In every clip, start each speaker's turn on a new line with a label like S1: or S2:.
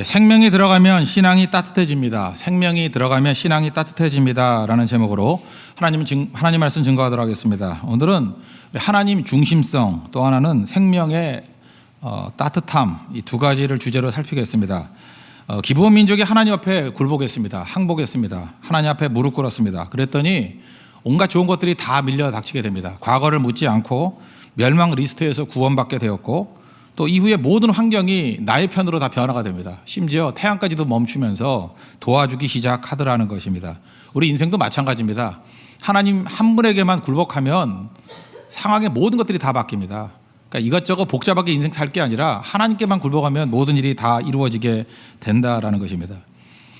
S1: 생명이 들어가면 신앙이 따뜻해집니다. 생명이 들어가면 신앙이 따뜻해집니다. 라는 제목으로 하나님 말씀 증거하도록 하겠습니다. 오늘은 하나님 중심성, 또 하나는 생명의 따뜻함, 이 두 가지를 주제로 살피겠습니다. 기브온 민족이 하나님 앞에 굴복했습니다. 항복했습니다. 하나님 앞에 무릎 꿇었습니다. 그랬더니 온갖 좋은 것들이 다 밀려 닥치게 됩니다. 과거를 묻지 않고 멸망 리스트에서 구원받게 되었고, 또 이후에 모든 환경이 나의 편으로 다 변화가 됩니다. 심지어 태양까지도 멈추면서 도와주기 시작하더라는 것입니다. 우리 인생도 마찬가지입니다. 하나님 한 분에게만 굴복하면 상황의 모든 것들이 다 바뀝니다. 그러니까 이것저것 복잡하게 인생 살 게 아니라 하나님께만 굴복하면 모든 일이 다 이루어지게 된다라는 것입니다.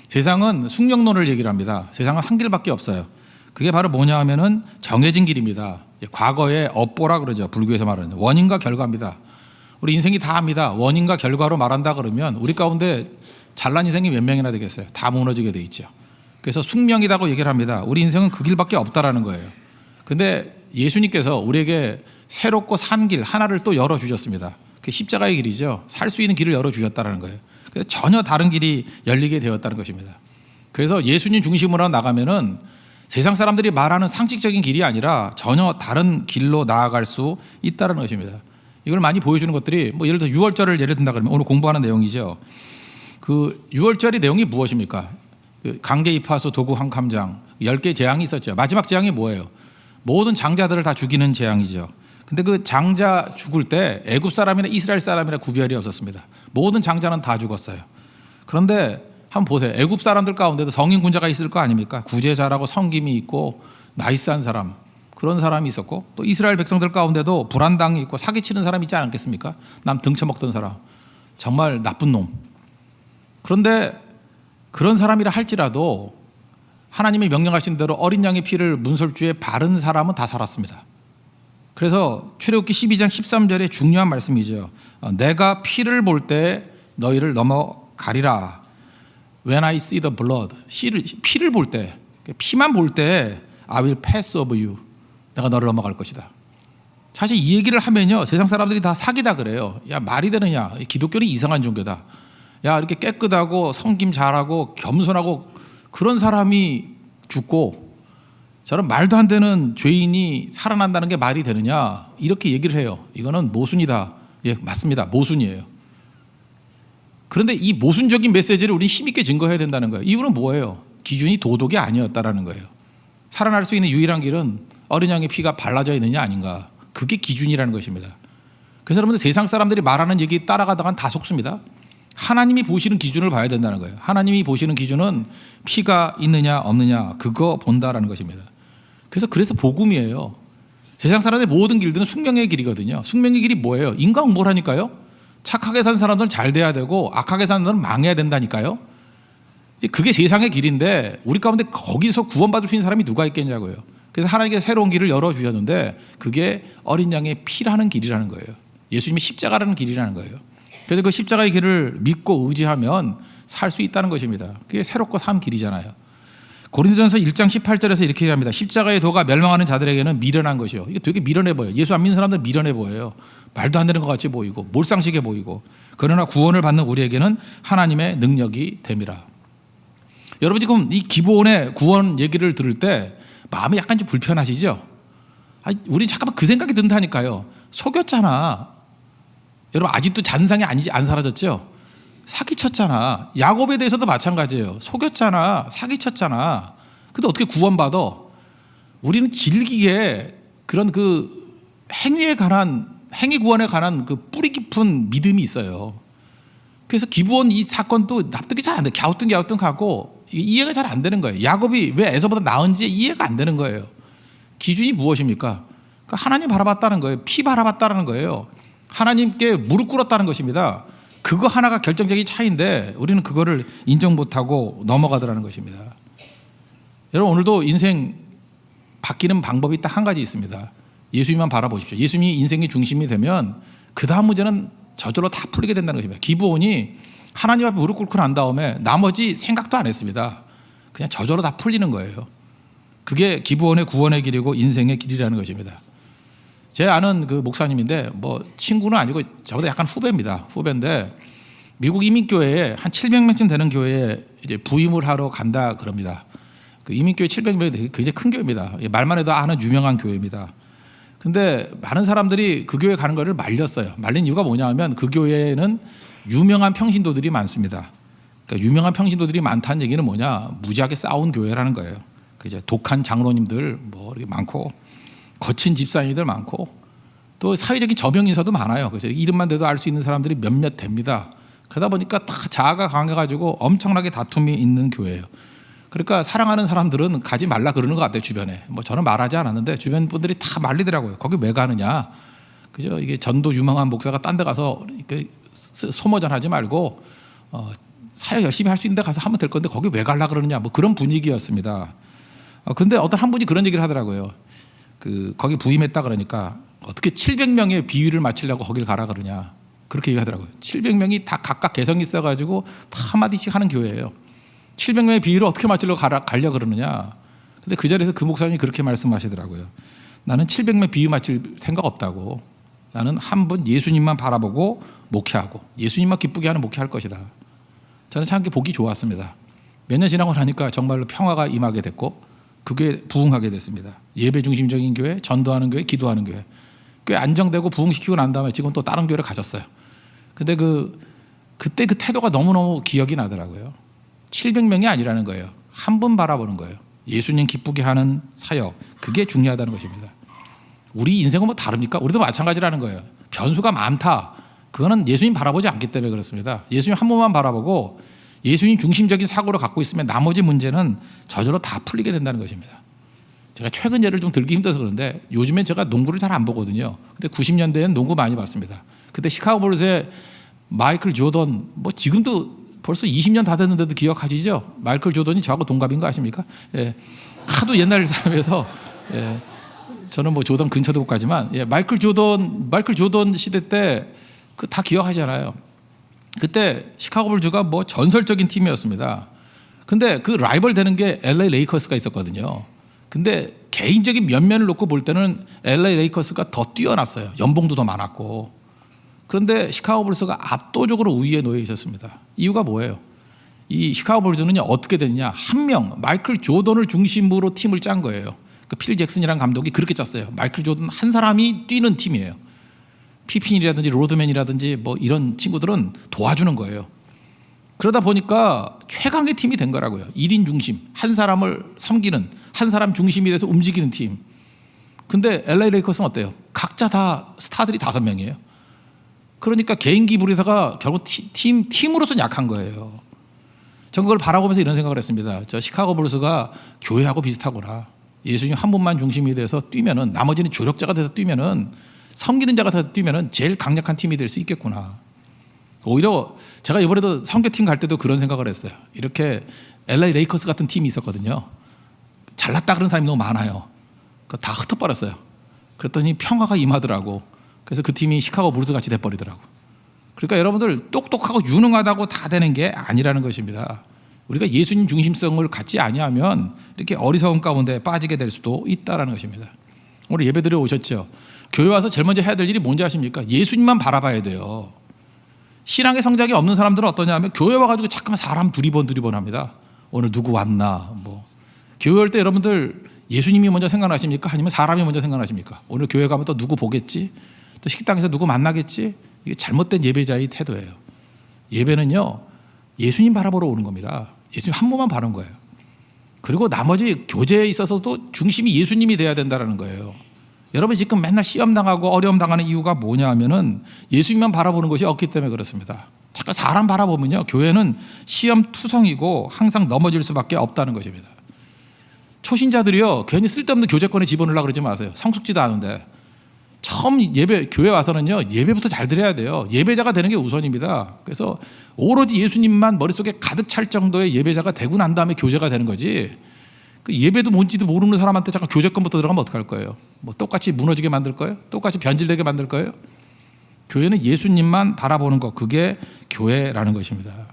S1: 세상은 숙명론을 얘기를 합니다. 세상은 한 길밖에 없어요. 그게 바로 뭐냐 하면은 정해진 길입니다. 과거의 업보라 그러죠. 불교에서 말하는 원인과 결과입니다. 우리 인생이 다 합니다. 원인과 결과로 말한다 그러면 우리 가운데 잘난 인생이 몇 명이나 되겠어요? 다 무너지게 돼 있죠. 그래서 숙명이라고 얘기를 합니다. 우리 인생은 그 길밖에 없다라는 거예요. 근데 예수님께서 우리에게 새롭고 산 길 하나를 또 열어주셨습니다. 그게 십자가의 길이죠. 살 수 있는 길을 열어주셨다는 거예요. 그래서 전혀 다른 길이 열리게 되었다는 것입니다. 그래서 예수님 중심으로 나가면은 세상 사람들이 말하는 상식적인 길이 아니라 전혀 다른 길로 나아갈 수 있다는 것입니다. 이걸 많이 보여주는 것들이 예를 들어 6월절을 예를 든다 그러면 오늘 공부하는 내용이죠. 그 6월절의 내용이 무엇입니까? 강제 입하수 도구 한 캄장 10개 재앙이 있었죠. 마지막 재앙이 뭐예요? 모든 장자들을 다 죽이는 재앙이죠. 근데 그 장자 죽을 때 애굽 사람이나 이스라엘 사람이나 구별이 없었습니다. 모든 장자는 다 죽었어요. 그런데 한번 보세요. 애굽 사람들 가운데도 성인 군자가 있을 거 아닙니까? 구제자라고 성김이 있고 나이스한 사람, 그런 사람이 있었고, 또 이스라엘 백성들 가운데도 불안당이 있고 사기치는 사람이 있지 않겠습니까? 남 등쳐먹던 사람, 정말 나쁜 놈. 그런데 그런 사람이라 할지라도 하나님이 명령하신 대로 어린 양의 피를 문설주에 바른 사람은 다 살았습니다. 그래서 출애굽기 12장 13절에 중요한 말씀이죠. 내가 피를 볼 때 너희를 넘어가리라. When I see the blood, 피를 볼 때, 피만 볼 때 I will pass over you. 내가 너를 넘어갈 것이다. 사실 이 얘기를 하면요, 세상 사람들이 다 사기다 그래요. 야, 말이 되느냐? 기독교는 이상한 종교다. 야, 이렇게 깨끗하고 성김 잘하고 겸손하고 그런 사람이 죽고 저런 말도 안 되는 죄인이 살아난다는 게 말이 되느냐? 이렇게 얘기를 해요. 이거는 모순이다. 예, 맞습니다. 모순이에요. 그런데 이 모순적인 메시지를 우리 힘있게 증거해야 된다는 거예요. 이유는 뭐예요? 기준이 도덕이 아니었다라는 거예요. 살아날 수 있는 유일한 길은 어린 양의 피가 발라져 있느냐 아닌가, 그게 기준이라는 것입니다. 그래서 여러분들 세상 사람들이 말하는 얘기 따라가다간 다 속습니다. 하나님이 보시는 기준을 봐야 된다는 거예요. 하나님이 보시는 기준은 피가 있느냐 없느냐 그거 본다라는 것입니다. 그래서 복음이에요. 세상 사람들의 모든 길들은 숙명의 길이거든요. 숙명의 길이 뭐예요? 인과응보라니까요. 착하게 산 사람들은 잘 돼야 되고 악하게 사는 사람은 망해야 된다니까요. 이제 그게 세상의 길인데 우리 가운데 거기서 구원받을 수 있는 사람이 누가 있겠냐고요. 그래서 하나님께서 새로운 길을 열어주셨는데 그게 어린 양의 피라는 길이라는 거예요. 예수님의 십자가라는 길이라는 거예요. 그래서 그 십자가의 길을 믿고 의지하면 살 수 있다는 것입니다. 그게 새롭고 산 길이잖아요. 고린도전서 1장 18절에서 이렇게 얘기합니다. 십자가의 도가 멸망하는 자들에게는 미련한 것이요. 이게 되게 미련해 보여요. 예수 안 믿는 사람들은 미련해 보여요. 말도 안 되는 것 같이 보이고 몰상식해 보이고, 그러나 구원을 받는 우리에게는 하나님의 능력이 됨이라. 여러분 지금 이 기브온의 구원 얘기를 들을 때 마음이 약간 좀 불편하시죠? 우린 잠깐만 그 생각이 든다니까요. 속였잖아. 여러분 아직도 잔상이 안 사라졌죠? 사기쳤잖아. 야곱에 대해서도 마찬가지예요. 속였잖아. 사기쳤잖아. 근데 어떻게 구원받아? 우리는 질기게 그런 그 행위 구원에 관한 그 뿌리 깊은 믿음이 있어요. 그래서 기브온 이 사건도 납득이 잘 안 돼. 갸우뚱하고 이해가 잘 안 되는 거예요. 야곱이 왜 에서보다 나은지 이해가 안 되는 거예요. 기준이 무엇입니까? 그러니까 하나님 바라봤다는 거예요. 피 바라봤다는 거예요. 하나님께 무릎 꿇었다는 것입니다. 그거 하나가 결정적인 차이인데 우리는 그거를 인정 못하고 넘어가더라는 것입니다. 여러분 오늘도 인생 바뀌는 방법이 딱 한 가지 있습니다. 예수님만 바라보십시오. 예수님이 인생의 중심이 되면 그 다음 문제는 저절로 다 풀리게 된다는 것입니다. 기브온이 하나님 앞에 무릎 꿇고 난 다음에 나머지 생각도 안 했습니다. 그냥 저절로 다 풀리는 거예요. 그게 기브온의 구원의 길이고 인생의 길이라는 것입니다. 제 아는 그 목사님인데 친구는 아니고 저보다 약간 후배입니다. 후배인데 미국 이민교회에 한 700명쯤 되는 교회에 이제 부임을 하러 간다 그럽니다. 그 이민교회 700명이 굉장히 큰 교회입니다. 말만 해도 아는 유명한 교회입니다. 근데 많은 사람들이 그 교회 가는 거를 말렸어요. 말린 이유가 뭐냐 하면 그 교회에는 유명한 평신도들이 많습니다. 그러니까 유명한 평신도들이 많다는 얘기는 뭐냐, 무지하게 싸운 교회라는 거예요. 이제 독한 장로님들 뭐 이렇게 많고 거친 집사님들 많고 또 사회적인 저명 인사도 많아요. 그래서 이름만 대도 알 수 있는 사람들이 몇몇 됩니다. 그러다 보니까 다 자아가 강해가지고 엄청나게 다툼이 있는 교회예요. 그러니까 사랑하는 사람들은 가지 말라 그러는 것 같아요. 주변에 뭐 저는 말하지 않았는데 주변 분들이 다 말리더라고요. 거기 왜 가느냐, 그죠? 이게 전도 유명한 목사가 딴 데 가서 소모전하지 말고 사역 열심히 할 수 있는 데 가서 하면 될 건데 거기 왜 가려 그러느냐, 뭐 그런 분위기였습니다. 근데 어떤 한 분이 그런 얘기를 하더라고요. 거기 부임했다 그러니까 어떻게 700명의 비위를 맞추려고 거기를 가라 그러냐, 그렇게 얘기하더라고요. 700명이 다 각각 개성이 있어가지고 다 한마디씩 하는 교회예요. 700명의 비위를 어떻게 맞추려고 가려 그러느냐. 근데 그 자리에서 그 목사님이 그렇게 말씀하시더라고요. 나는 700명 비위 맞출 생각 없다고. 나는 한 분 예수님만 바라보고 목회하고 예수님만 기쁘게 하는 목회할 것이다. 저는 참 보기 좋았습니다. 몇 년 지나고 나니까 정말로 평화가 임하게 됐고 그게 부흥하게 됐습니다. 예배 중심적인 교회, 전도하는 교회, 기도하는 교회. 꽤 안정되고 부흥시키고 난 다음에 지금 또 다른 교회를 가졌어요. 근데 그때 그 태도가 너무너무 기억이 나더라고요. 700명이 아니라는 거예요. 한 분 바라보는 거예요. 예수님 기쁘게 하는 사역, 그게 중요하다는 것입니다. 우리 인생은 뭐 다릅니까? 우리도 마찬가지라는 거예요. 변수가 많다. 그거는 예수님 바라보지 않기 때문에 그렇습니다. 예수님 한 분만 바라보고 예수님 중심적인 사고를 갖고 있으면 나머지 문제는 저절로 다 풀리게 된다는 것입니다. 제가 최근 예를 좀 들기 힘들어서 그런데 요즘엔 제가 농구를 잘 안 보거든요. 근데 90년대에는 농구 많이 봤습니다. 그때 시카고 불스의 마이클 조던, 뭐 지금도 벌써 20년 다 됐는데도 기억하시죠? 마이클 조던이 저하고 동갑인 거 아십니까? 예. 하도 옛날 사람이어서 예. 저는 뭐 조던 근처도 못 가지만 예. 마이클 조던 시대 때 그 다 기억하잖아요. 그때 시카고 불스가 뭐 전설적인 팀이었습니다. 근데 그 라이벌 되는 게 LA 레이커스가 있었거든요. 근데 개인적인 면면을 놓고 볼 때는 LA 레이커스가 더 뛰어났어요. 연봉도 더 많았고. 그런데 시카고 불스가 압도적으로 우위에 놓여 있었습니다. 이유가 뭐예요? 이 시카고 불스는요 어떻게 됐냐? 한 명 마이클 조던을 중심으로 팀을 짠 거예요. 그 필 잭슨이라는 감독이 그렇게 짰어요. 마이클 조던 한 사람이 뛰는 팀이에요. 피핀이라든지 로드맨이라든지 뭐 이런 친구들은 도와주는 거예요. 그러다 보니까 최강의 팀이 된 거라고요. 1인 중심, 한 사람을 섬기는, 한 사람 중심이 돼서 움직이는 팀. 근데 LA 레이커스는 어때요? 각자 다 스타들이 5명이에요. 그러니까 개인기 부리다가 결국 팀으로서는 약한 거예요. 전 그걸 바라보면서 이런 생각을 했습니다. 저 시카고 불스가 교회하고 비슷하구나. 예수님 한 분만 중심이 돼서 뛰면은, 나머지는 조력자가 돼서 뛰면은, 섬기는 자가 돼서 뛰면은 제일 강력한 팀이 될 수 있겠구나. 오히려 제가 이번에도 선교팀 갈 때도 그런 생각을 했어요. 이렇게 LA 레이커스 같은 팀이 있었거든요. 잘났다 그런 사람이 너무 많아요. 그거 다 흩어버렸어요. 그랬더니 평화가 임하더라고. 그래서 그 팀이 시카고 불스 같이 돼버리더라고. 그러니까 여러분들 똑똑하고 유능하다고 다 되는 게 아니라는 것입니다. 우리가 예수님 중심성을 갖지 아니하면 이렇게 어리석은 가운데 빠지게 될 수도 있다는 것입니다. 오늘 예배드려 오셨죠? 교회 와서 제일 먼저 해야 될 일이 뭔지 아십니까? 예수님만 바라봐야 돼요. 신앙의 성장이 없는 사람들은 어떠냐 하면 교회 와가지고 잠깐만 사람 두리번 합니다. 오늘 누구 왔나 뭐. 교회 올 때 여러분들 예수님이 먼저 생각나십니까? 아니면 사람이 먼저 생각나십니까? 오늘 교회 가면 또 누구 보겠지? 또 식당에서 누구 만나겠지? 이게 잘못된 예배자의 태도예요. 예배는요 예수님 바라보러 오는 겁니다. 예수님 한 분만 바라는 거예요. 그리고 나머지 교제에 있어서도 중심이 예수님이 돼야 된다는 거예요. 여러분 지금 맨날 시험 당하고 어려움 당하는 이유가 뭐냐 하면은 예수님만 바라보는 것이 없기 때문에 그렇습니다. 잠깐 사람 바라보면요 교회는 시험 투성이고 항상 넘어질 수밖에 없다는 것입니다. 초신자들이요 괜히 쓸데없는 교제권에 집어넣으려고 그러지 마세요. 성숙지도 않은데. 처음 교회 와서는요 예배부터 잘 드려야 돼요. 예배자가 되는 게 우선입니다. 그래서 오로지 예수님만 머릿속에 가득 찰 정도의 예배자가 되고 난 다음에 교제가 되는 거지. 그 예배도 뭔지도 모르는 사람한테 잠깐 교제권부터 들어가면 어떡할 거예요? 뭐 똑같이 무너지게 만들 거예요? 똑같이 변질되게 만들 거예요? 교회는 예수님만 바라보는 것, 그게 교회라는 것입니다.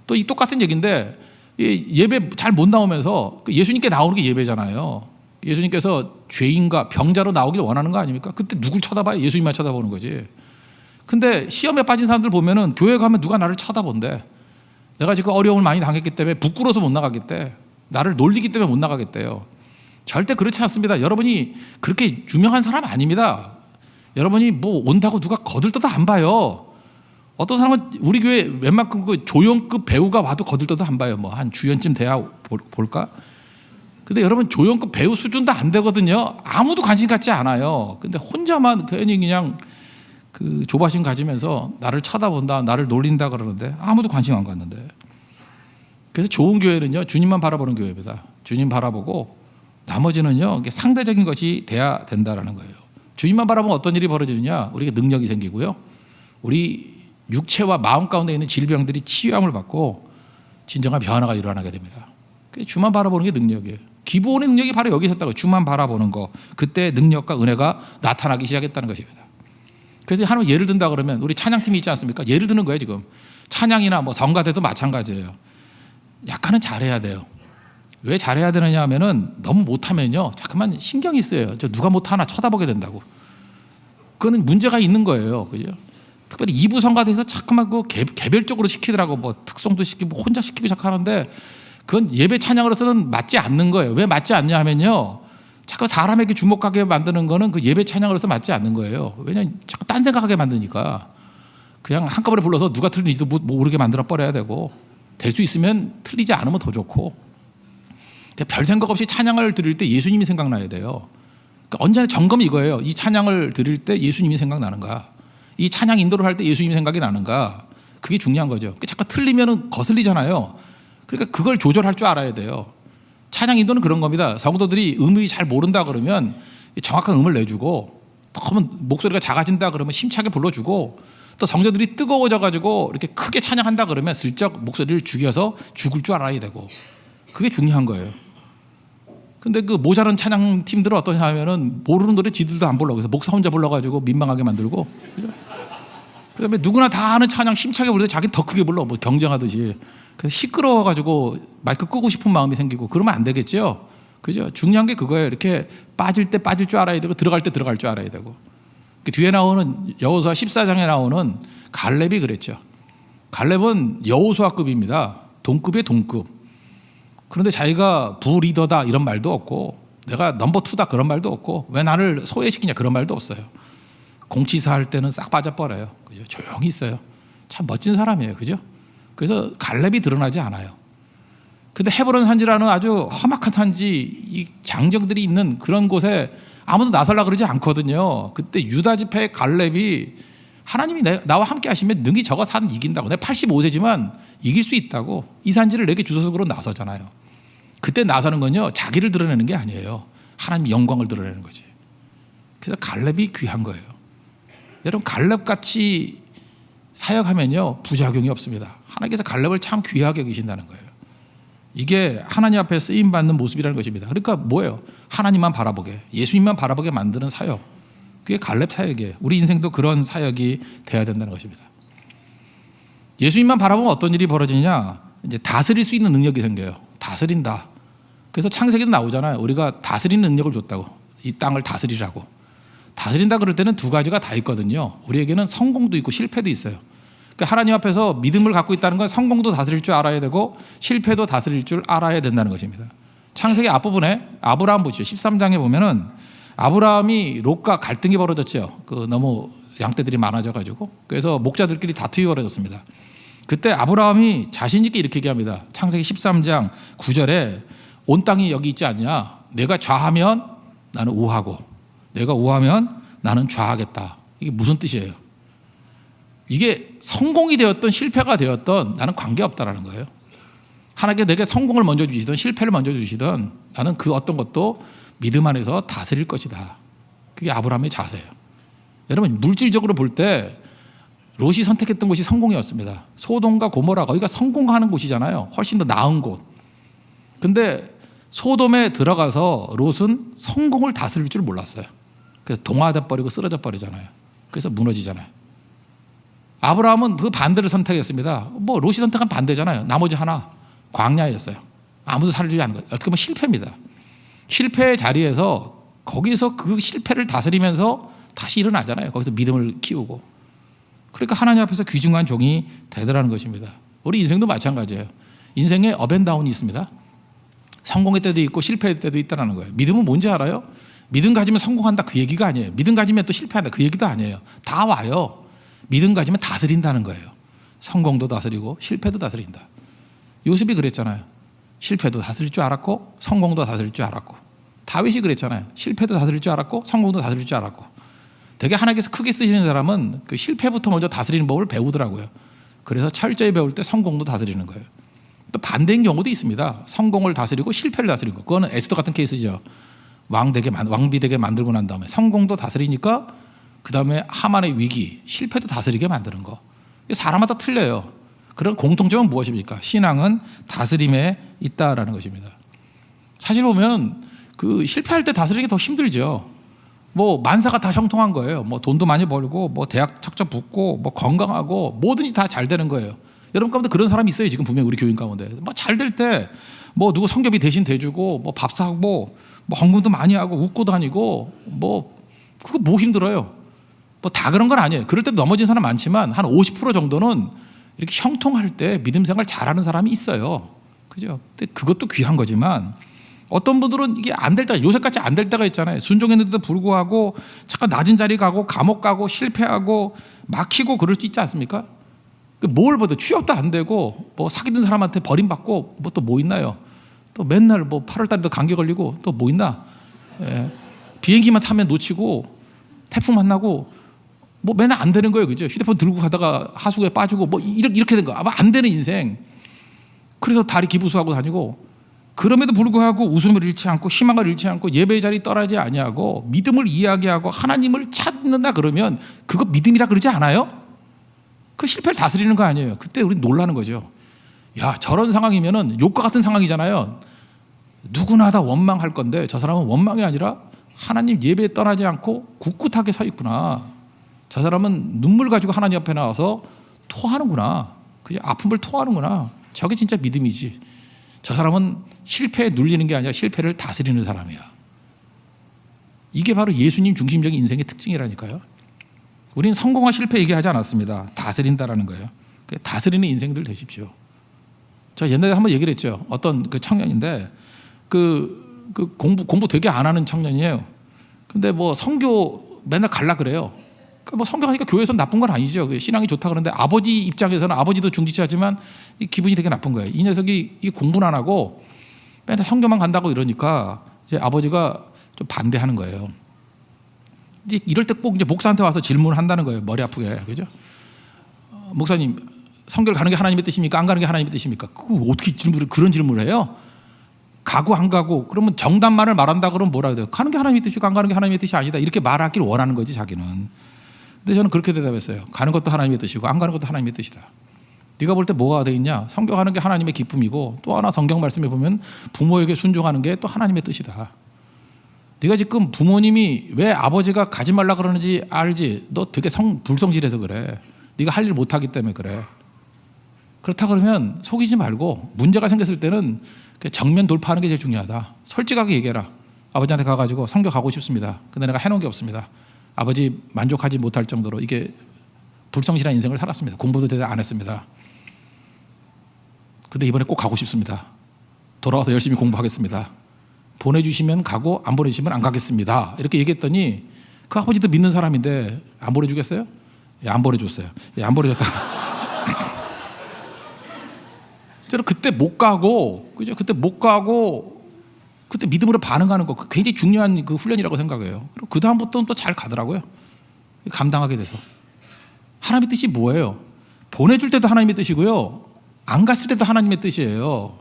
S1: 또 이 똑같은 얘기인데 예배 잘 못 나오면서 예수님께 나오는 게 예배잖아요. 예수님께서 죄인과 병자로 나오길 원하는 거 아닙니까? 그때 누굴 쳐다봐요? 예수님만 쳐다보는 거지. 근데 시험에 빠진 사람들 보면은 교회 가면 누가 나를 쳐다본대. 내가 지금 어려움을 많이 당했기 때문에 부끄러워서 못 나가겠대. 나를 놀리기 때문에 못 나가겠대요. 절대 그렇지 않습니다. 여러분이 그렇게 유명한 사람 아닙니다. 여러분이 뭐 온다고 누가 거들떠도 안 봐요. 어떤 사람은 우리 교회 웬만큼 그 조연급 배우가 와도 거들떠도 안 봐요. 뭐 한 주연쯤 돼야 볼까? 근데 여러분 조연급 배우 수준도 안 되거든요. 아무도 관심 갖지 않아요. 근데 혼자만 괜히 그냥 그 조바심 가지면서 나를 쳐다본다, 나를 놀린다 그러는데 아무도 관심 안 갖는데. 그래서 좋은 교회는요, 주님만 바라보는 교회입니다. 주님 바라보고 나머지는요, 상대적인 것이 돼야 된다라는 거예요. 주님만 바라보면 어떤 일이 벌어지느냐? 우리가 능력이 생기고요. 우리 육체와 마음 가운데 있는 질병들이 치유함을 받고 진정한 변화가 일어나게 됩니다. 주만 바라보는 게 능력이에요. 기부원의 능력이 바로 여기 있었다고. 주만 바라보는 거. 그때 능력과 은혜가 나타나기 시작했다는 것입니다. 그래서 하나님 예를 든다 그러면 우리 찬양팀이 있지 않습니까? 예를 드는 거예요 지금. 찬양이나 뭐 성가대도 마찬가지예요. 약간은 잘해야 돼요. 왜 잘해야 되느냐 하면은 너무 못하면요 자꾸만 신경이 쓰여요. 저 누가 못하나 쳐다보게 된다고. 그거는 문제가 있는 거예요. 그죠? 특별히 2부 성가대에서 자꾸만 그 개별적으로 시키더라고. 뭐 특송도 시키고 혼자 시키고 시작하는데 그건 예배 찬양으로서는 맞지 않는 거예요. 왜 맞지 않냐 하면요. 자꾸 사람에게 주목하게 만드는 거는 그 예배 찬양으로서 맞지 않는 거예요. 왜냐하면 자꾸 딴 생각하게 만드니까. 그냥 한꺼번에 불러서 누가 틀린지도 모르게 만들어 버려야 되고 될 수 있으면 틀리지 않으면 더 좋고 별 생각 없이 찬양을 드릴 때 예수님이 생각나야 돼요. 그러니까 언제나 점검이 이거예요. 이 찬양을 드릴 때 예수님이 생각나는가? 이 찬양 인도를 할 때 예수님이 생각이 나는가? 그게 중요한 거죠. 자꾸 틀리면 거슬리잖아요. 그러니까 그걸 조절할 줄 알아야 돼요. 찬양 인도는 그런 겁니다. 성도들이 음이 잘 모른다 그러면 정확한 음을 내주고 너무 목소리가 작아진다 그러면 심차게 불러주고 또 성도들이 뜨거워져 가지고 이렇게 크게 찬양한다 그러면 슬쩍 목소리를 죽여서 죽을 줄 알아야 되고 그게 중요한 거예요. 근데 그 모자란 찬양 팀들은 어떠냐 하면은 모르는 노래 지들도 안 불러. 그래서 목사 혼자 불러가지고 민망하게 만들고 그다음에 누구나 다 아는 찬양 힘차게 부르는데 자기는 더 크게 불러. 뭐 경쟁하듯이. 그래서 시끄러워가지고 마이크 끄고 싶은 마음이 생기고 그러면 안 되겠죠. 그죠? 중요한 게 그거예요. 이렇게 빠질 때 빠질 줄 알아야 되고 들어갈 때 들어갈 줄 알아야 되고. 뒤에 나오는 여호수아 14장에 나오는 갈렙이 그랬죠. 갈렙은 여호수아급입니다. 동급의 동급. 그런데 자기가 부리더다 이런 말도 없고 내가 넘버 2다 그런 말도 없고 왜 나를 소외시키냐 그런 말도 없어요. 공치사 할 때는 싹 빠져버려요. 그죠? 조용히 있어요. 참 멋진 사람이에요. 그죠? 그래서 갈렙이 드러나지 않아요. 근데 헤브론 산지라는 아주 험악한 산지 이 장정들이 있는 그런 곳에 아무도 나서려고 그러지 않거든요. 그때 유다 지파의 갈렙이 하나님이 나와 함께 하시면 능히 저거 산 이긴다고. 내가 85세지만 이길 수 있다고. 이 산지를 내게 주소서 그러 나서잖아요. 그때 나서는 건요 자기를 드러내는 게 아니에요. 하나님 영광을 드러내는 거지. 그래서 갈렙이 귀한 거예요. 여러분 갈렙같이 사역하면요 부작용이 없습니다. 하나님께서 갈렙을 참 귀하게 여기신다는 거예요. 이게 하나님 앞에 쓰임받는 모습이라는 것입니다. 그러니까 뭐예요? 하나님만 바라보게, 예수님만 바라보게 만드는 사역. 그게 갈렙 사역이에요. 우리 인생도 그런 사역이 돼야 된다는 것입니다. 예수님만 바라보면 어떤 일이 벌어지냐? 이제 다스릴 수 있는 능력이 생겨요. 다스린다. 그래서 창세기도 나오잖아요. 우리가 다스리는 능력을 줬다고. 이 땅을 다스리라고. 다스린다 그럴 때는 두 가지가 다 있거든요. 우리에게는 성공도 있고 실패도 있어요. 그러니까 하나님 앞에서 믿음을 갖고 있다는 건 성공도 다스릴 줄 알아야 되고 실패도 다스릴 줄 알아야 된다는 것입니다. 창세기 앞부분에 아브라함 보시죠. 13장에 보면은 아브라함이 롯과 갈등이 벌어졌죠. 그 너무 양떼들이 많아져가지고 그래서 목자들끼리 다투기 벌어졌습니다. 그때 아브라함이 자신 있게 이렇게 얘기합니다. 창세기 13장 9절에 온 땅이 여기 있지 않냐? 내가 좌하면 나는 우하고 내가 우하면 나는 좌하겠다. 이게 무슨 뜻이에요? 이게 성공이 되었던 실패가 되었던 나는 관계없다라는 거예요. 하나님께 내게 성공을 먼저 주시든 실패를 먼저 주시든 나는 그 어떤 것도 믿음 안에서 다스릴 것이다. 그게 아브라함의 자세예요. 여러분 물질적으로 볼 때 롯이 선택했던 곳이 성공이었습니다. 소돔과 고모라 거기가 성공하는 곳이잖아요. 훨씬 더 나은 곳. 근데 소돔에 들어가서 롯은 성공을 다스릴 줄 몰랐어요. 그래서 동화돼 버리고 쓰러져 버리잖아요. 그래서 무너지잖아요. 아브라함은 그 반대를 선택했습니다. 뭐 롯이 선택한 반대잖아요. 나머지 하나 광야였어요. 아무도 살려주지 않는 거예요. 어떻게 보면 실패입니다. 실패의 자리에서 거기서 그 실패를 다스리면서 다시 일어나잖아요. 거기서 믿음을 키우고 그러니까 하나님 앞에서 귀중한 종이 되더라는 것입니다. 우리 인생도 마찬가지예요. 인생에 업앤다운이 있습니다. 성공의 때도 있고 실패의 때도 있다는 거예요. 믿음은 뭔지 알아요? 믿음 가지면 성공한다 그 얘기가 아니에요. 믿음 가지면 또 실패한다 그 얘기도 아니에요. 다 와요. 믿음 가지면 다스린다는 거예요. 성공도 다스리고 실패도 다스린다. 요셉이 그랬잖아요. 실패도 다스릴 줄 알았고 성공도 다스릴 줄 알았고, 다윗이 그랬잖아요. 실패도 다스릴 줄 알았고 성공도 다스릴 줄 알았고. 되게 하나님께서 크게 쓰시는 사람은 그 실패부터 먼저 다스리는 법을 배우더라고요. 그래서 철저히 배울 때 성공도 다스리는 거예요. 또 반대인 경우도 있습니다. 성공을 다스리고 실패를 다스리고. 그거는 에스더 같은 케이스죠. 왕비 되게 만들고 난 다음에 성공도 다스리니까 그 다음에 하만의 위기, 실패도 다스리게 만드는 거. 사람마다 틀려요. 그런 공통점은 무엇입니까? 신앙은 다스림에 있다라는 것입니다. 사실 보면 그 실패할 때 다스리기 더 힘들죠. 뭐 만사가 다 형통한 거예요. 뭐 돈도 많이 벌고 뭐 대학 척척 붙고 뭐 건강하고 뭐든지 다 잘 되는 거예요. 여러분 가운데 그런 사람이 있어요. 지금 분명히 우리 교인 가운데 뭐 잘 될 때 뭐 누구 성교비 대신 대주고 뭐 밥 사고 뭐 헌금도 많이 하고 웃고 다니고 뭐 그거 뭐 힘들어요. 뭐 다 그런 건 아니에요. 그럴 때 넘어진 사람 많지만 한 50% 정도는 이렇게 형통할 때 믿음 생활 잘하는 사람이 있어요. 그죠? 근데 그것도 귀한 거지만 어떤 분들은 이게 안 될 때, 요새같이 안 될 때가 있잖아요. 순종했는데도 불구하고 잠깐 낮은 자리 가고 감옥 가고 실패하고 막히고 그럴 수 있지 않습니까? 뭘 봐도 취업도 안 되고 뭐 사귀던 사람한테 버림받고 뭐 또 뭐 있나요? 또 맨날 뭐 8월 달에도 감기 걸리고 또 뭐 있나? 예. 비행기만 타면 놓치고 태풍 만나고 뭐 맨날 안 되는 거예요. 그죠? 휴대폰 들고 가다가 하수구에 빠지고 뭐 이렇게 된 거. 아마 안 되는 인생. 그래서 다리 기부수하고 다니고, 그럼에도 불구하고 웃음을 잃지 않고 희망을 잃지 않고 예배의 자리 떠나지 아니하고 믿음을 이야기하고 하나님을 찾는다 그러면 그거 믿음이라 그러지 않아요? 그 실패를 다스리는 거 아니에요. 그때 우리 놀라는 거죠. 야, 저런 상황이면은 욕과 같은 상황이잖아요. 누구나 다 원망할 건데 저 사람은 원망이 아니라 하나님 예배에 떠나지 않고 굳굳하게 서 있구나. 저 사람은 눈물 가지고 하나님 앞에 나와서 토하는구나. 그냥 아픔을 토하는구나. 저게 진짜 믿음이지. 저 사람은 실패에 눌리는 게 아니라 실패를 다스리는 사람이야. 이게 바로 예수님 중심적인 인생의 특징이라니까요. 우리는 성공과 실패 얘기하지 않았습니다. 다스린다라는 거예요. 다스리는 인생들 되십시오. 저 옛날에 한번 얘기를 했죠. 어떤 그 청년인데 그 공부 되게 안 하는 청년이에요. 근데 뭐 선교 맨날 갈라 그래요. 뭐 성경하니까 교회에서는 나쁜 건 아니죠. 신앙이 좋다 그러는데 아버지 입장에서는, 아버지도 중지차지만 기분이 되게 나쁜 거예요. 이 녀석이 공부는 안 하고 맨날 성교만 간다고 이러니까 이제 아버지가 좀 반대하는 거예요. 이제 이럴 때 꼭 이제 목사한테 와서 질문을 한다는 거예요. 머리 아프게. 그죠? 목사님, 성교를 가는 게 하나님의 뜻입니까? 안 가는 게 하나님의 뜻입니까? 그거 어떻게 그런 질문을 해요? 가고 안 가고, 그러면 정답만을 말한다 그러면 뭐라 해야 돼요? 가는 게 하나님의 뜻이고 안 가는 게 하나님의 뜻이 아니다. 이렇게 말하길 원하는 거지, 자기는. 근데 저는 그렇게 대답했어요. 가는 것도 하나님의 뜻이고 안 가는 것도 하나님의 뜻이다. 네가 볼 때 뭐가 돼 있냐? 성경하는 게 하나님의 기쁨이고, 또 하나 성경 말씀에 보면 부모에게 순종하는 게 또 하나님의 뜻이다. 네가 지금 부모님이 왜 아버지가 가지 말라 그러는지 알지? 너 되게 불성실해서 그래. 네가 할 일 못하기 때문에 그래. 그렇다 그러면 속이지 말고 문제가 생겼을 때는 정면 돌파하는 게 제일 중요하다. 솔직하게 얘기해라. 아버지한테 가가지고 성교 가고 싶습니다. 근데 내가 해놓은 게 없습니다. 아버지 만족하지 못할 정도로 이게 불성실한 인생을 살았습니다. 공부도 제대로 안 했습니다. 근데 이번에 꼭 가고 싶습니다. 돌아와서 열심히 공부하겠습니다. 보내주시면 가고 안 보내주시면 안 가겠습니다. 이렇게 얘기했더니 그 아버지도 믿는 사람인데 안 보내주겠어요? 예, 안 보내줬어요. 예, 안 보내줬다. 저는 그때 못 가고, 그죠? 그때 못 가고 그때 믿음으로 반응하는 거 굉장히 중요한 그 훈련이라고 생각해요. 그리고 그 다음부터는 또 잘 가더라고요. 감당하게 돼서. 하나님의 뜻이 뭐예요? 보내줄 때도 하나님의 뜻이고요. 안 갔을 때도 하나님의 뜻이에요.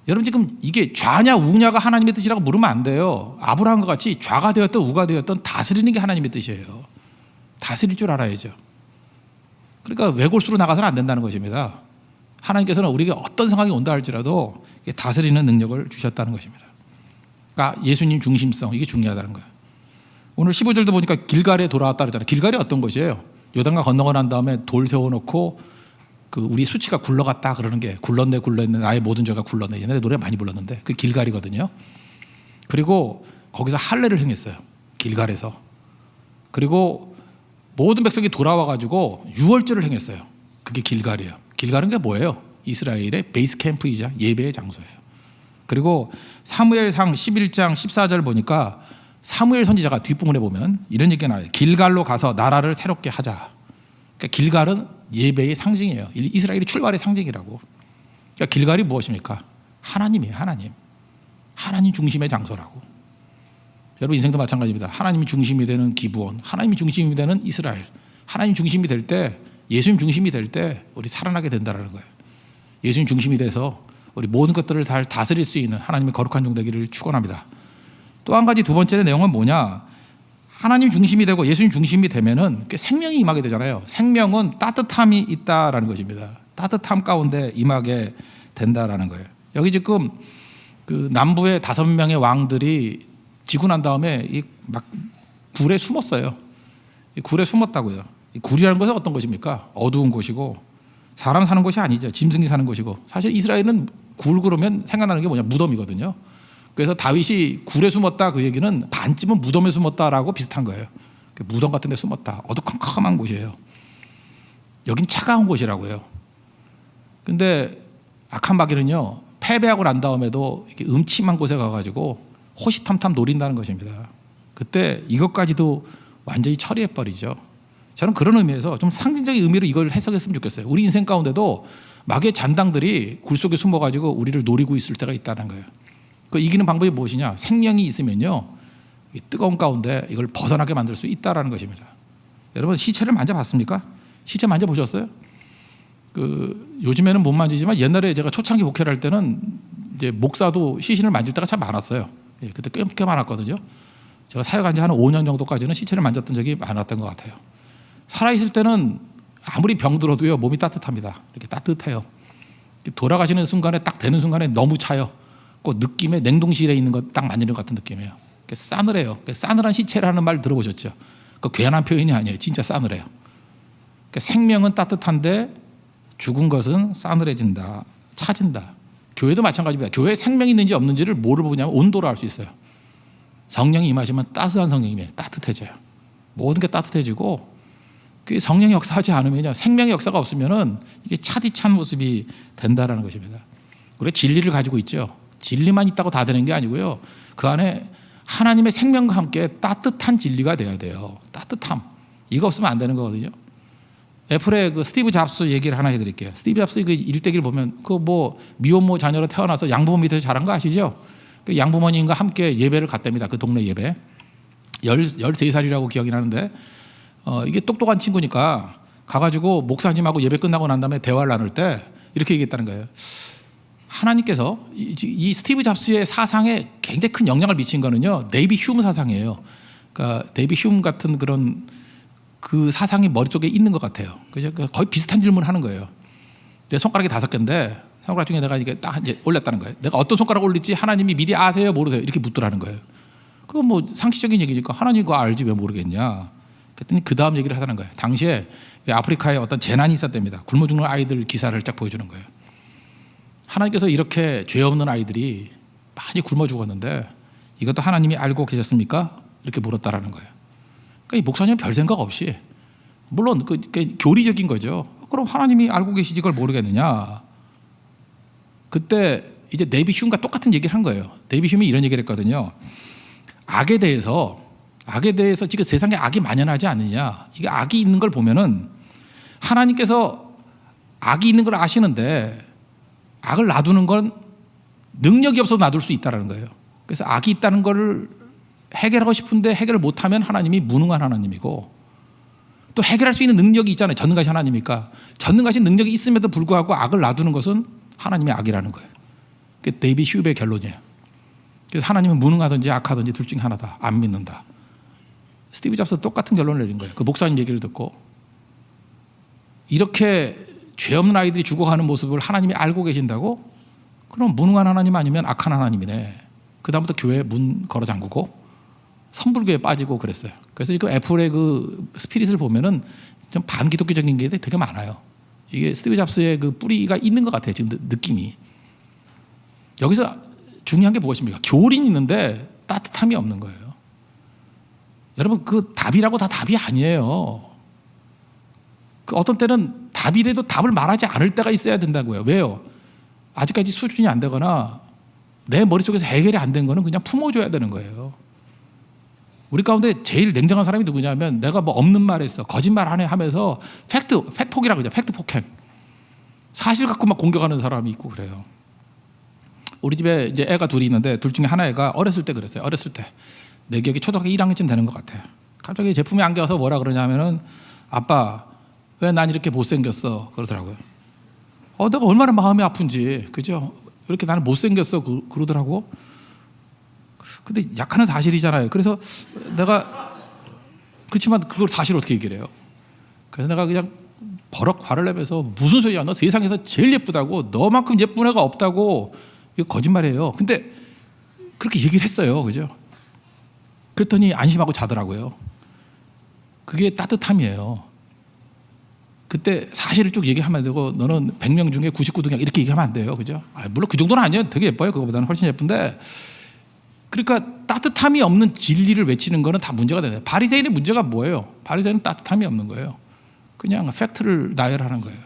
S1: 여러분 지금 이게 좌냐 우냐가 하나님의 뜻이라고 물으면 안 돼요. 아브라함과 같이 좌가 되었든 우가 되었든 다스리는 게 하나님의 뜻이에요. 다스릴 줄 알아야죠. 그러니까 외골수로 나가서는 안 된다는 것입니다. 하나님께서는 우리에게 어떤 상황이 온다 할지라도 다스리는 능력을 주셨다는 것입니다. 그러니까 예수님 중심성, 이게 중요하다는 거예요. 오늘 15절도 보니까 길갈에 돌아왔다 그러잖아요. 길갈이 어떤 곳이에요? 요단강 건너고 난 다음에 돌 세워놓고 그 우리 수치가 굴러갔다 그러는 게, 굴렀네 나의 모든 죄가 굴렀네. 옛날에 노래 많이 불렀는데 그 길갈이거든요. 그리고 거기서 할례를 행했어요. 길갈에서. 그리고 모든 백성이 돌아와 가지고 유월절을 행했어요. 그게 길갈이에요. 길갈은 게 뭐예요? 이스라엘의 베이스 캠프이자 예배의 장소예요. 그리고 사무엘상 11장 14절 보니까 사무엘 선지자가 뒷부분에 보면 이런 얘기가 나와요. 길갈로 가서 나라를 새롭게 하자. 그러니까 길갈은 예배의 상징이에요. 이스라엘이 출발의 상징이라고. 그러니까 길갈이 무엇입니까? 하나님이에요. 하나님 중심의 장소라고. 여러분 인생도 마찬가지입니다. 하나님이 중심이 되는 기브온, 하나님이 중심이 되는 이스라엘, 하나님 중심이 될 때, 예수님 중심이 될 때 우리 살아나게 된다는 거예요. 예수님 중심이 돼서 우리 모든 것들을 잘 다스릴 수 있는 하나님의 거룩한 종 되기를 축원합니다. 또 한 가지 두 번째 내용은 뭐냐? 하나님 중심이 되고 예수님 중심이 되면은 생명이 임하게 되잖아요. 생명은 따뜻함이 있다라는 것입니다. 따뜻함 가운데 임하게 된다라는 거예요. 여기 지금 그 남부의 5명의 왕들이 지고 난 다음에 막 굴에 숨었어요. 이 굴에 숨었다고요. 이 굴이라는 것은 어떤 것입니까? 어두운 곳이고 사람 사는 곳이 아니죠. 짐승이 사는 곳이고. 사실 이스라엘은 굴 그러면 생각나는 게 뭐냐? 무덤이거든요. 그래서 다윗이 굴에 숨었다 그 얘기는 반쯤은 무덤에 숨었다라고 비슷한 거예요. 무덤 같은 데 숨었다. 어두컴컴한 곳이에요. 여긴 차가운 곳이라고요. 근데 악한 마귀는요, 패배하고 난 다음에도 이렇게 음침한 곳에 가가지고 호시탐탐 노린다는 것입니다. 그때 이것까지도 완전히 처리해버리죠. 저는 그런 의미에서 좀 상징적인 의미로 이걸 해석했으면 좋겠어요. 우리 인생 가운데도 마귀의 잔당들이 굴 속에 숨어가지고 우리를 노리고 있을 때가 있다는 거예요. 그 이기는 방법이 무엇이냐? 생명이 있으면요, 이 뜨거운 가운데 이걸 벗어나게 만들 수 있다는 것입니다. 여러분 시체를 만져봤습니까? 시체 만져보셨어요? 요즘에는 못 만지지만 옛날에 제가 초창기 목회를 할 때는 이제 목사도 시신을 만질 때가 참 많았어요. 예, 그때 꽤 많았거든요. 제가 사역한 지 한 5년 정도까지는 시체를 만졌던 적이 많았던 것 같아요. 살아있을 때는 아무리 병들어도요, 몸이 따뜻합니다. 이렇게 따뜻해요. 돌아가시는 순간에 딱 되는 순간에 너무 차요. 그 느낌에 냉동실에 있는 것 딱 만지는 것 같은 느낌이에요. 싸늘해요. 싸늘한 시체라는 말 들어보셨죠? 그 괜한 표현이 아니에요. 진짜 싸늘해요. 생명은 따뜻한데 죽은 것은 싸늘해진다, 차진다. 교회도 마찬가지입니다. 교회에 생명이 있는지 없는지를 뭐를 보냐면 온도로 알 수 있어요. 성령이 임하시면 따스한 성령이에요. 따뜻해져요. 모든 게 따뜻해지고, 그 성령이 역사하지 않으면요, 생명의 역사가 없으면은 이게 차디찬 모습이 된다라는 것입니다. 우리가 진리를 가지고 있죠. 진리만 있다고 다 되는 게 아니고요, 그 안에 하나님의 생명과 함께 따뜻한 진리가 돼야 돼요. 따뜻함. 이거 없으면 안 되는 거거든요. 애플의 그 스티브 잡스 얘기를 하나 해드릴게요. 스티브 잡스 그 일대기를 보면 그 뭐 미혼모 자녀로 태어나서 양부모 밑에서 자란 거 아시죠? 그 양부모님과 함께 예배를 갔답니다. 그 동네 예배. 13살이라고 기억이 나는데, 이게 똑똑한 친구니까 가가지고 목사님하고 예배 끝나고 난 다음에 대화를 나눌 때 이렇게 얘기했다는 거예요. 하나님께서 이 스티브 잡스의 사상에 굉장히 큰 영향을 미친 거는요, 데이비 휴무 사상이에요. 그러니까 데이비 휴무 같은 그런 그 사상이 머릿속에 있는 것 같아요. 그래서 거의 비슷한 질문을 하는 거예요. 내 손가락이 5개인데 손가락 중에 내가 이게 딱 이제 올렸다는 거예요. 내가 어떤 손가락을 올릴지 하나님이 미리 아세요, 모르세요? 이렇게 묻더라는 거예요. 그건 뭐 상식적인 얘기니까 하나님 그거 알지 왜 모르겠냐. 그랬더니 그 다음 얘기를 하자는 거예요. 당시에 아프리카에 어떤 재난이 있었답니다. 굶어 죽는 아이들 기사를 딱 보여주는 거예요. 하나님께서 이렇게 죄 없는 아이들이 많이 굶어 죽었는데 이것도 하나님이 알고 계셨습니까? 이렇게 물었다라는 거예요. 그러니까 이 목사님은 별 생각 없이, 물론 그 교리적인 거죠. 그럼 하나님이 알고 계시지 그걸 모르겠느냐. 그때 이제 데이비 휴음과 똑같은 얘기를 한 거예요. 데이비 휴음이 이런 얘기를 했거든요. 악에 대해서 지금 세상에 악이 만연하지 않느냐. 이게 악이 있는 걸 보면은 하나님께서 악이 있는 걸 아시는데 악을 놔두는 건 능력이 없어서 놔둘 수 있다는 거예요. 그래서 악이 있다는 걸 해결하고 싶은데 해결을 못하면 하나님이 무능한 하나님이고, 또 해결할 수 있는 능력이 있잖아요. 전능하신 하나님이니까. 전능하신 능력이 있음에도 불구하고 악을 놔두는 것은 하나님의 악이라는 거예요. 그게 데이비 휴브의 결론이에요. 그래서 하나님은 무능하든지 악하든지 둘 중에 하나다. 안 믿는다. 스티브 잡스도 똑같은 결론을 내린 거예요. 그 목사님 얘기를 듣고, 이렇게 죄 없는 아이들이 죽어가는 모습을 하나님이 알고 계신다고? 그럼 무능한 하나님 아니면 악한 하나님이네. 그 다음부터 교회 문 걸어 잠그고 선불교에 빠지고 그랬어요. 그래서 그 애플의 그 스피릿을 보면은 좀 반기독교적인 게 되게 많아요. 이게 스티브 잡스의 그 뿌리가 있는 것 같아요. 지금 느낌이. 여기서 중요한 게 무엇입니까? 교리는 있는데 따뜻함이 없는 거예요. 여러분 그 답이라고 다 답이 아니에요. 그 어떤 때는 답이라도 답을 말하지 않을 때가 있어야 된다고요. 왜요? 아직까지 수준이 안 되거나 내 머릿속에서 해결이 안 된 거는 그냥 품어줘야 되는 거예요. 우리 가운데 제일 냉정한 사람이 누구냐면 내가 뭐 없는 말 했어, 거짓말 하네 하면서 팩폭이라고 그러죠. 팩트 폭행. 사실 갖고 막 공격하는 사람이 있고 그래요. 우리 집에 이제 애가 둘이 있는데 둘 중에 하나 애가 어렸을 때 그랬어요. 어렸을 때. 내 기억에 초등학교 1학년쯤 되는 것 같아요. 갑자기 제품이 안겨서 뭐라 그러냐면은 아빠 왜 난 이렇게 못생겼어 그러더라고요. 내가 얼마나 마음이 아픈지, 그죠? 이렇게 나는 못생겼어 그러더라고. 근데 약한은 사실이잖아요. 그래서 내가 그렇지만 그걸 사실 어떻게 얘기를 해요? 그래서 내가 그냥 버럭 화를 내면서 무슨 소리야, 너 세상에서 제일 예쁘다고, 너만큼 예쁜 애가 없다고, 이거 거짓말이에요. 근데 그렇게 얘기를 했어요. 그죠? 그랬더니 안심하고 자더라고요. 그게 따뜻함이에요. 그때 사실을 쭉 얘기하면 되고 너는 100명 중에 99등이야 이렇게 얘기하면 안 돼요. 그죠? 물론 그 정도는 아니에요. 되게 예뻐요. 그거보다는 훨씬 예쁜데, 그러니까 따뜻함이 없는 진리를 외치는 거는 다 문제가 되네요. 바리새인의 문제가 뭐예요? 바리새인은 따뜻함이 없는 거예요. 그냥 팩트를 나열하는 거예요.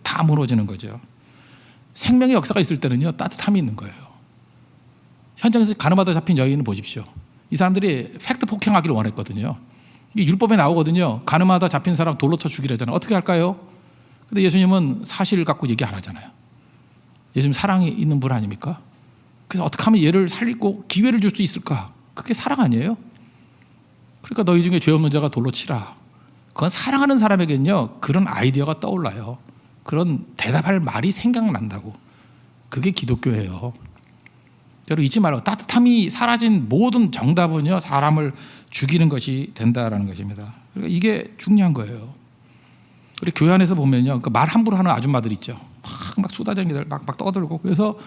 S1: 다 무너지는 거죠. 생명의 역사가 있을 때는요, 따뜻함이 있는 거예요. 현장에서 가늠하다 잡힌 여인을 보십시오. 이 사람들이 팩트 폭행하기를 원했거든요. 이게 율법에 나오거든요. 가늠하다 잡힌 사람 돌로 쳐 죽이려잖아요. 어떻게 할까요? 근데 예수님은 사실을 갖고 얘기 안 하잖아요. 예수님 사랑이 있는 분 아닙니까? 그래서 어떻게 하면 얘를 살리고 기회를 줄 수 있을까? 그게 사랑 아니에요? 그러니까 너희 중에 죄 없는 자가 돌로 치라. 그건 사랑하는 사람에게는요, 그런 아이디어가 떠올라요. 그런 대답할 말이 생각난다고. 그게 기독교예요. 여러분 잊지 말고, 따뜻함이 사라진 모든 정답은요, 사람을 죽이는 것이 된다라는 것입니다. 그러니까 이게 중요한 거예요. 우리 교회 안에서 보면요, 말 함부로 하는 아줌마들 있죠. 막 수다쟁이들 막 떠들고, 그래서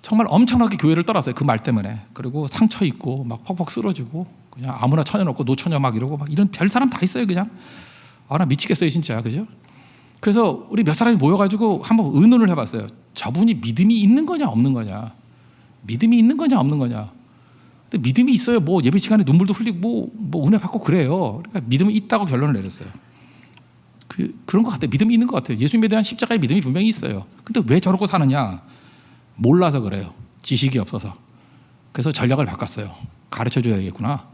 S1: 정말 엄청나게 교회를 떠났어요. 그 말 때문에. 그리고 상처 입고 막 퍽퍽 쓰러지고 그냥 아무나 쳐내놓고 노처녀 막 이러고 막 이런 별 사람 다 있어요. 그냥 나 미치겠어요 진짜. 그죠? 그래서 우리 몇 사람이 모여가지고 한번 의논을 해봤어요. 저분이 믿음이 있는 거냐 없는 거냐, 믿음이 있는 거냐 없는 거냐. 근데 믿음이 있어요. 뭐 예배 시간에 눈물도 흘리고 뭐 은혜 받고 그래요. 그러니까 믿음이 있다고 결론을 내렸어요. 그런 것 같아요. 믿음이 있는 것 같아요. 예수님에 대한 십자가의 믿음이 분명히 있어요. 근데 왜 저러고 사느냐? 몰라서 그래요. 지식이 없어서. 그래서 전략을 바꿨어야 가르쳐줘야 되겠구나.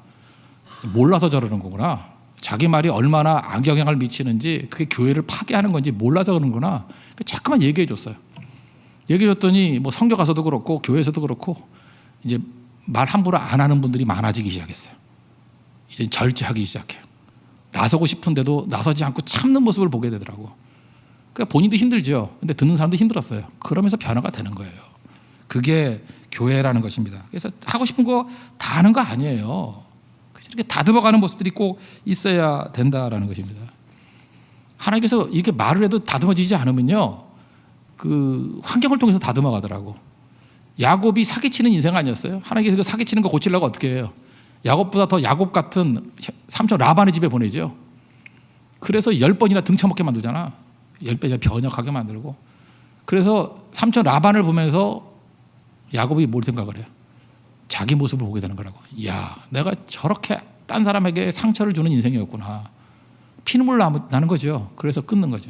S1: 몰라서 저러는 거구나. 자기 말이 얼마나 악영향을 미치는지, 그게 교회를 파괴하는 건지 몰라서 그러는구나. 자꾸만 얘기해 줬어요. 얘기해 줬더니 뭐 성교 가서도 그렇고 교회에서도 그렇고 이제 말 함부로 안 하는 분들이 많아지기 시작했어요. 이제 절제하기 시작해요. 나서고 싶은데도 나서지 않고 참는 모습을 보게 되더라고. 그러니까 본인도 힘들죠. 근데 듣는 사람도 힘들었어요. 그러면서 변화가 되는 거예요. 그게 교회라는 것입니다. 그래서 하고 싶은 거 다 하는 거 아니에요. 이렇게 다듬어가는 모습들이 꼭 있어야 된다라는 것입니다. 하나님께서 이렇게 말을 해도 다듬어지지 않으면요, 그 환경을 통해서 다듬어가더라고. 야곱이 사기치는 인생 아니었어요? 하나님께서 그 사기치는 거 고치려고 어떻게 해요? 야곱보다 더 야곱 같은 삼촌 라반의 집에 보내죠. 그래서 10번이나 등쳐먹게 만들잖아. 10배 변역하게 만들고. 그래서 삼촌 라반을 보면서 야곱이 뭘 생각을 해요? 자기 모습을 보게 되는 거라고. 이야, 내가 저렇게 딴 사람에게 상처를 주는 인생이었구나. 피눈물 나는 거죠. 그래서 끊는 거죠.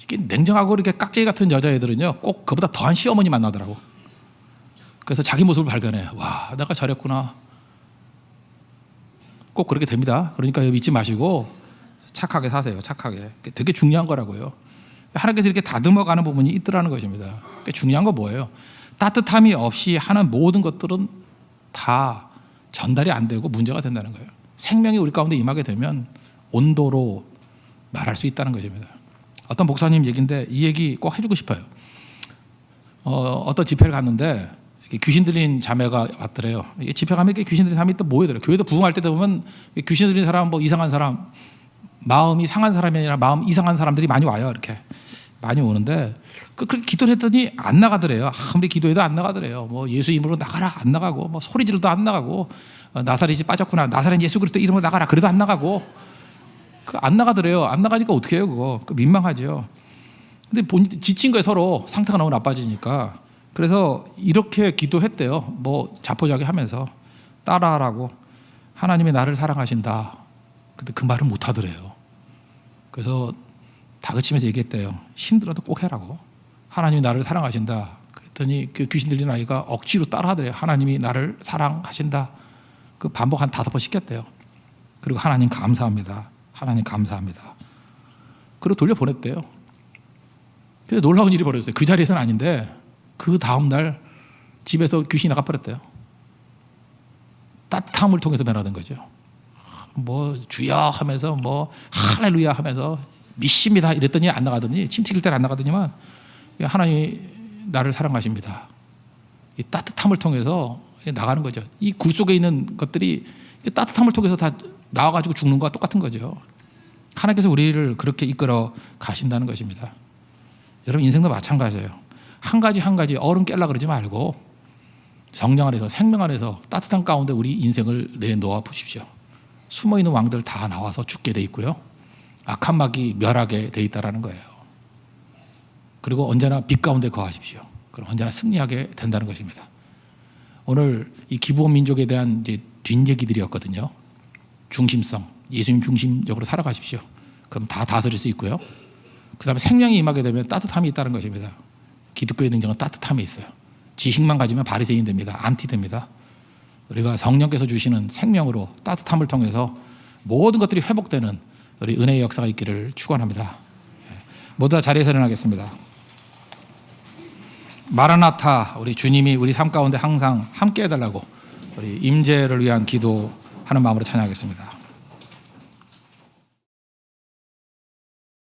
S1: 이게 냉정하고 이렇게 깍쟁이 같은 여자애들은요, 꼭 그보다 더한 시어머니 만나더라고. 그래서 자기 모습을 발견해요. 와, 내가 저랬구나. 꼭 그렇게 됩니다. 그러니까 잊지 마시고 착하게 사세요. 착하게. 되게 중요한 거라고요. 하나님께서 이렇게 다듬어가는 부분이 있더라는 것입니다. 중요한 건 뭐예요? 따뜻함이 없이 하는 모든 것들은 다 전달이 안 되고 문제가 된다는 거예요. 생명이 우리 가운데 임하게 되면 온도로 말할 수 있다는 것입니다. 어떤 목사님 얘기인데 이 얘기 꼭 해주고 싶어요. 어떤 집회를 갔는데 귀신 들린 자매가 왔더래요. 집회 가면 귀신 들린 사람이 또 모여들어요. 교회도 부흥할 때 보면 귀신 들린 사람, 뭐 이상한 사람, 마음이 상한 사람이 아니라 마음 이상한 사람들이 많이 와요. 이렇게 많이 오는데 그렇게 기도를 했더니 안 나가더래요. 아무리 기도해도 안 나가더래요. 뭐 예수 이름으로 나가라 안 나가고, 뭐 소리 질러도 안 나가고, 나사렛이 빠졌구나, 나사렛 예수 그리스도 이름으로 나가라 그래도 안 나가고, 안 나가더래요. 안 나가니까 어떻게 해요 그거? 민망하죠. 근데 본인 지친 거예요. 서로 상태가 너무 나빠지니까. 그래서 이렇게 기도했대요. 뭐 자포자기 하면서 따라하라고. 하나님이 나를 사랑하신다. 근데 그 말을 못 하더래요. 그래서 다그치면서 얘기했대요. 힘들어도 꼭 해라고. 하나님이 나를 사랑하신다. 그랬더니 그 귀신 들린 아이가 억지로 따라하더래요. 하나님이 나를 사랑하신다. 그 반복 한 5번 시켰대요. 그리고 하나님 감사합니다. 하나님 감사합니다. 그리고 돌려보냈대요. 근데 놀라운 일이 벌어졌어요. 그 자리에서는 아닌데 그 다음날 집에서 귀신이 나가버렸대요. 따뜻함을 통해서 변화된 거죠. 뭐 주여 하면서 뭐 할렐루야 하면서 믿습니다 이랬더니 안 나가더니 침 튀길 때는 안 나가더니만 하나님이 나를 사랑하십니다. 이 따뜻함을 통해서 나가는 거죠. 이 굴 속에 있는 것들이 따뜻함을 통해서 다 나와가지고 죽는 것과 똑같은 거죠. 하나님께서 우리를 그렇게 이끌어 가신다는 것입니다. 여러분 인생도 마찬가지예요. 한 가지 한 가지 얼음 깨려고 그러지 말고 성령 안에서 생명 안에서 따뜻한 가운데 우리 인생을 내놓아 보십시오. 숨어있는 왕들 다 나와서 죽게 돼 있고요. 악한 막이 멸하게 돼 있다는 거예요. 그리고 언제나 빛 가운데 거하십시오. 그럼 언제나 승리하게 된다는 것입니다. 오늘 이 기부원 민족에 대한 이제 뒷얘기들이었거든요. 중심성, 예수님 중심적으로 살아가십시오. 그럼 다 다스릴 수 있고요. 그 다음에 생명이 임하게 되면 따뜻함이 있다는 것입니다. 기독교의 능력은 따뜻함이 있어요. 지식만 가지면 바리새인 됩니다. 안티 됩니다. 우리가 성령께서 주시는 생명으로 따뜻함을 통해서 모든 것들이 회복되는 우리 은혜의 역사가 있기를 축원합니다. 모두 다 자리에서 일어나겠습니다. 마라나타, 우리 주님이 우리 삶 가운데 항상 함께 해달라고 우리 임재를 위한 기도하는 마음으로 찬양하겠습니다.